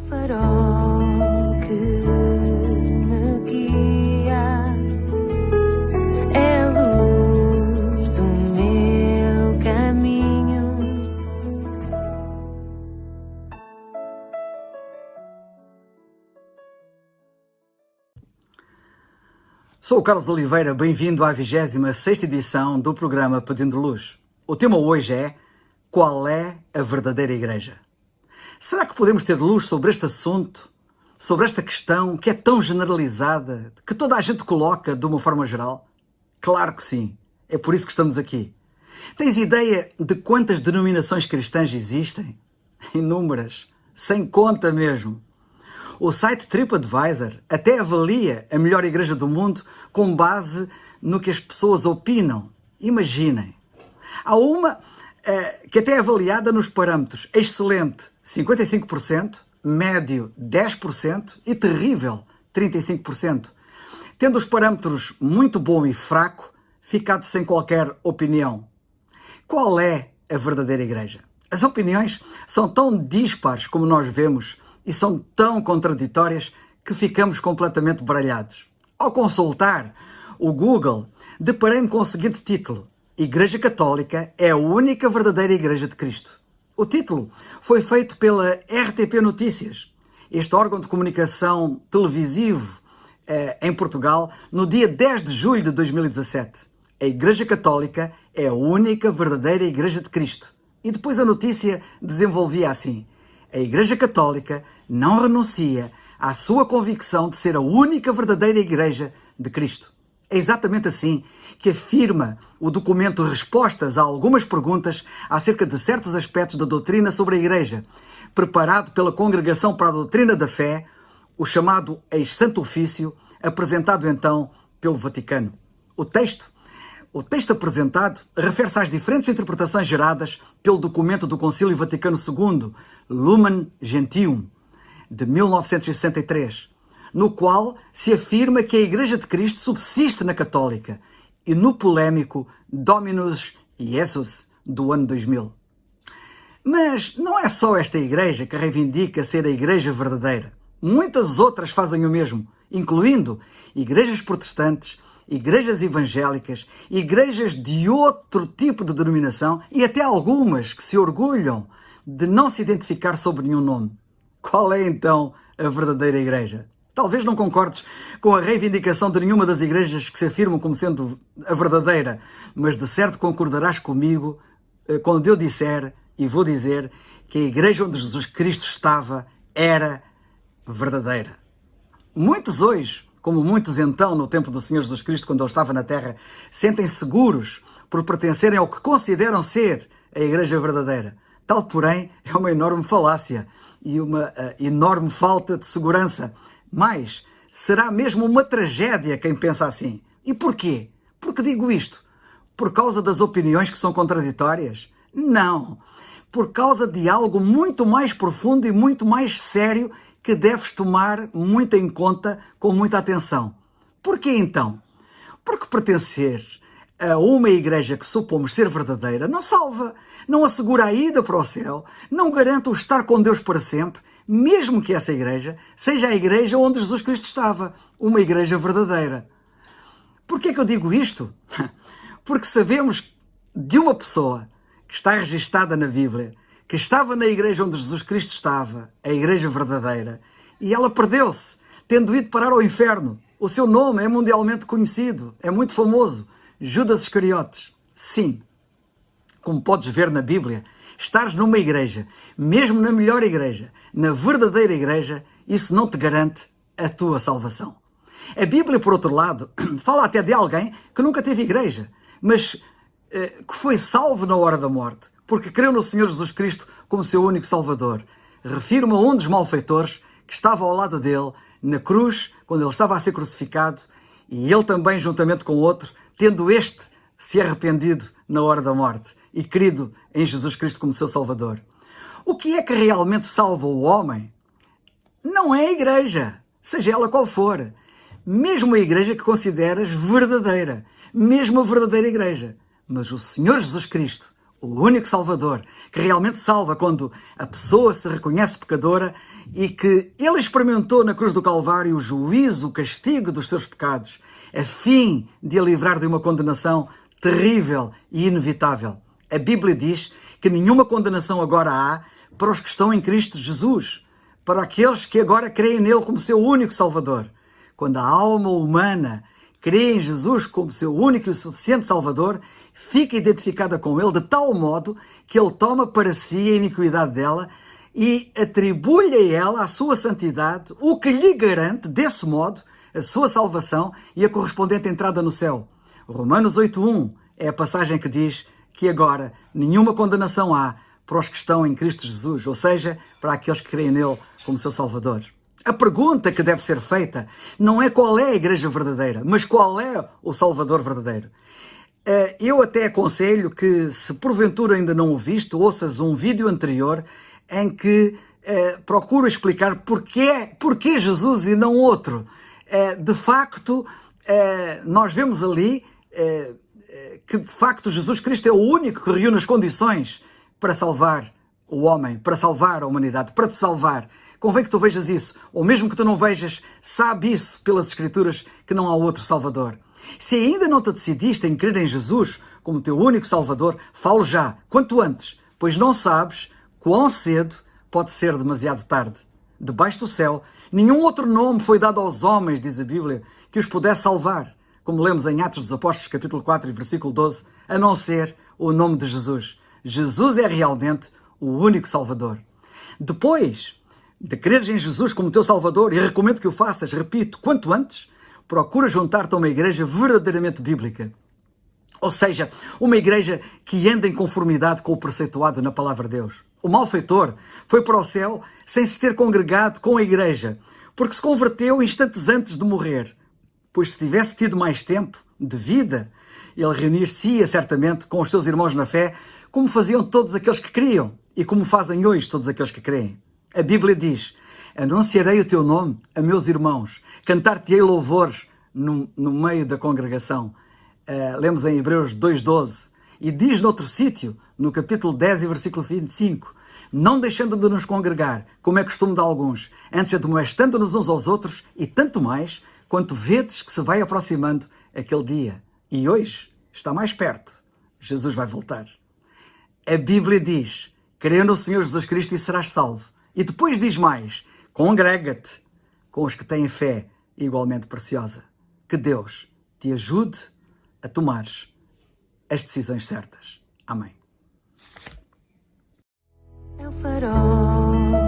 farol que me guia, é a luz do meu caminho. Sou o Carlos Oliveira, bem-vindo à 26ª edição do programa Pedindo Luz. O tema hoje é: qual é a verdadeira igreja? Será que podemos ter luz sobre este assunto, sobre esta questão que é tão generalizada, que toda a gente coloca de uma forma geral? Claro que sim, é por isso que estamos aqui. Tens ideia de quantas denominações cristãs existem? Inúmeras, sem conta mesmo. O site TripAdvisor até avalia a melhor igreja do mundo com base no que as pessoas opinam. Imaginem. Há uma que até é avaliada nos parâmetros excelente, 55%, médio, 10% e terrível, 35%. Tendo os parâmetros muito bom e fraco, ficado sem qualquer opinião. Qual é a verdadeira igreja? As opiniões são tão dispares como nós vemos e são tão contraditórias que ficamos completamente baralhados. Ao consultar o Google, deparei-me com o seguinte título: Igreja Católica é a única verdadeira Igreja de Cristo. O título foi feito pela RTP Notícias, este órgão de comunicação televisivo em Portugal, no dia 10 de julho de 2017. A Igreja Católica é a única verdadeira Igreja de Cristo. E depois a notícia desenvolvia assim: a Igreja Católica não renuncia à sua convicção de ser a única verdadeira Igreja de Cristo. É exatamente assim que afirma o documento Respostas a algumas perguntas acerca de certos aspectos da doutrina sobre a Igreja, preparado pela Congregação para a Doutrina da Fé, o chamado Ex-Santo Ofício, apresentado então pelo Vaticano. O texto apresentado refere-se às diferentes interpretações geradas pelo documento do Concílio Vaticano II, Lumen Gentium, de 1963, no qual se afirma que a Igreja de Cristo subsiste na Católica e no polémico Dominus Iesus do ano 2000. Mas não é só esta Igreja que reivindica ser a Igreja verdadeira. Muitas outras fazem o mesmo, incluindo igrejas protestantes, igrejas evangélicas, igrejas de outro tipo de denominação e até algumas que se orgulham de não se identificar sob nenhum nome. Qual é então a verdadeira igreja? Talvez não concordes com a reivindicação de nenhuma das igrejas que se afirmam como sendo a verdadeira, mas de certo concordarás comigo quando eu disser, e vou dizer, que a igreja onde Jesus Cristo estava era verdadeira. Muitos hoje, como muitos então no tempo do Senhor Jesus Cristo, quando ele estava na terra, sentem-se seguros por pertencerem ao que consideram ser a igreja verdadeira. Tal, porém, é uma enorme falácia e uma enorme falta de segurança. Mas será mesmo uma tragédia quem pensa assim. E porquê? Porque digo isto? Por causa das opiniões que são contraditórias? Não. Por causa de algo muito mais profundo e muito mais sério que deves tomar muito em conta, com muita atenção. Porquê então? Porque pertencer a uma igreja que supomos ser verdadeira não salva, não assegura a ida para o céu, não garante o estar com Deus para sempre, mesmo que essa igreja seja a igreja onde Jesus Cristo estava, uma igreja verdadeira. Porquê que eu digo isto? Porque sabemos de uma pessoa que está registada na Bíblia, que estava na igreja onde Jesus Cristo estava, a igreja verdadeira, e ela perdeu-se, tendo ido parar ao inferno. O seu nome é mundialmente conhecido, é muito famoso, Judas Iscariotes. Sim, como podes ver na Bíblia, estares numa igreja, mesmo na melhor igreja, na verdadeira igreja, isso não te garante a tua salvação. A Bíblia, por outro lado, fala até de alguém que nunca teve igreja, mas que foi salvo na hora da morte, porque creu no Senhor Jesus Cristo como seu único Salvador. Refiro-me a um dos malfeitores que estava ao lado dele, na cruz, quando ele estava a ser crucificado, e ele também, juntamente com outro, tendo este se arrependido na hora da morte e crido em Jesus Cristo como seu Salvador. O que é que realmente salva o homem? Não é a igreja, seja ela qual for. Mesmo a igreja que consideras verdadeira, mesmo a verdadeira igreja. Mas o Senhor Jesus Cristo, o único Salvador, que realmente salva quando a pessoa se reconhece pecadora e que Ele experimentou na cruz do Calvário o juízo, o castigo dos seus pecados, a fim de a livrar de uma condenação terrível e inevitável. A Bíblia diz que nenhuma condenação agora há para os que estão em Cristo Jesus, para aqueles que agora creem nele como seu único Salvador. Quando a alma humana crê em Jesus como seu único e suficiente Salvador, fica identificada com ele de tal modo que ele toma para si a iniquidade dela e atribui a ela a sua santidade, o que lhe garante, desse modo, a sua salvação e a correspondente entrada no céu. Romanos 8.1 é a passagem que diz que agora nenhuma condenação há para os que estão em Cristo Jesus, ou seja, para aqueles que creem nele como seu Salvador. A pergunta que deve ser feita não é qual é a igreja verdadeira, mas qual é o Salvador verdadeiro. Eu até aconselho que, se porventura ainda não o viste, ouças um vídeo anterior em que procuro explicar porquê Jesus e não outro. De facto, nós vemos ali que, de facto, Jesus Cristo é o único que reúne as condições para salvar o homem, para salvar a humanidade, para te salvar. Convém que tu vejas isso, ou mesmo que tu não vejas, sabe isso pelas Escrituras que não há outro Salvador. Se ainda não te decidiste em crer em Jesus como teu único Salvador, falo já, quanto antes, pois não sabes quão cedo pode ser demasiado tarde. Debaixo do céu, nenhum outro nome foi dado aos homens, diz a Bíblia, que os pudesse salvar, como lemos em Atos dos Apóstolos, capítulo 4, versículo 12, a não ser o nome de Jesus. Jesus é realmente o único Salvador. Depois de creres em Jesus como teu Salvador, e recomendo que o faças, repito, quanto antes, procura juntar-te a uma igreja verdadeiramente bíblica. Ou seja, uma igreja que anda em conformidade com o preceituado na Palavra de Deus. O malfeitor foi para o céu sem se ter congregado com a igreja, porque se converteu instantes antes de morrer. Pois se tivesse tido mais tempo de vida, ele reunir-se-ia certamente com os seus irmãos na fé, como faziam todos aqueles que criam e como fazem hoje todos aqueles que creem. A Bíblia diz: anunciarei o teu nome a meus irmãos, cantar-te-ei louvores no meio da congregação. Lemos em Hebreus 2.12. E diz noutro sítio, no capítulo 10 e versículo 25, não deixando de nos congregar, como é costume de alguns, antes admoestando-nos uns aos outros, e tanto mais, quanto vedes que se vai aproximando aquele dia. E hoje está mais perto. Jesus vai voltar. A Bíblia diz: crê no Senhor Jesus Cristo e serás salvo. E depois diz mais: congrega-te com os que têm fé igualmente preciosa. Que Deus te ajude a tomares as decisões certas. Amém. É o farol